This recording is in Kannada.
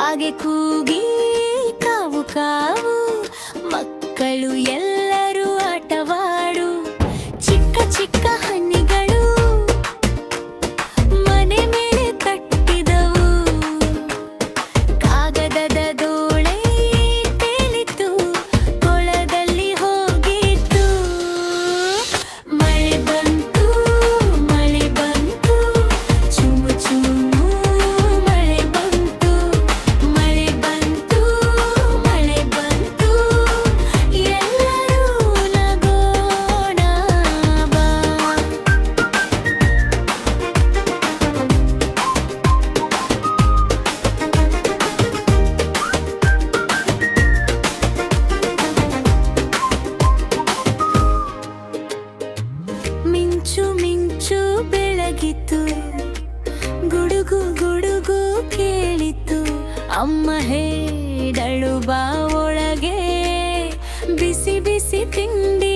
ಕಾಗೆ ಕೂಗಿ ಕಾವು ಕಾವು, ಮಕ್ಕಳು ಎಲ್ಲರೂ ಆಟವಾಡು. ಚಿಕ್ಕ ಚಿಕ್ಕ ಹನಿಗಳು ಮನೆ ಮೇಲೆ ಕಟ್ಟಿದವು. ಕಾಗದದ ದೋಣಿ ತೇಲಿತು, ಕೊಳದಲ್ಲಿ ಹೋಗಿತ್ತು. ಮಳೆ ಬಂತು, ಮಳೆ ಬಂತು, ಚುಮು ಚುಮು ಮಳೆ ಬಂತು. ಮಳೆ ಬಂತು, ಮಳೆ ಬಂತು, ಎಲ್ಲರೂ ನಗೋಣ ಬಾ. ಮಿಂಚು ಮಿಂಚು ಬೆಳಗಿತು, ಗುಡುಗು ಗುಡುಗು ಕೇಳಿತು. ಅಮ್ಮ ಹೇಳಳು ಬಾ ಒಳಗೆ, ಬಿಸಿ ಬಿಸಿ ತಿಂಡಿ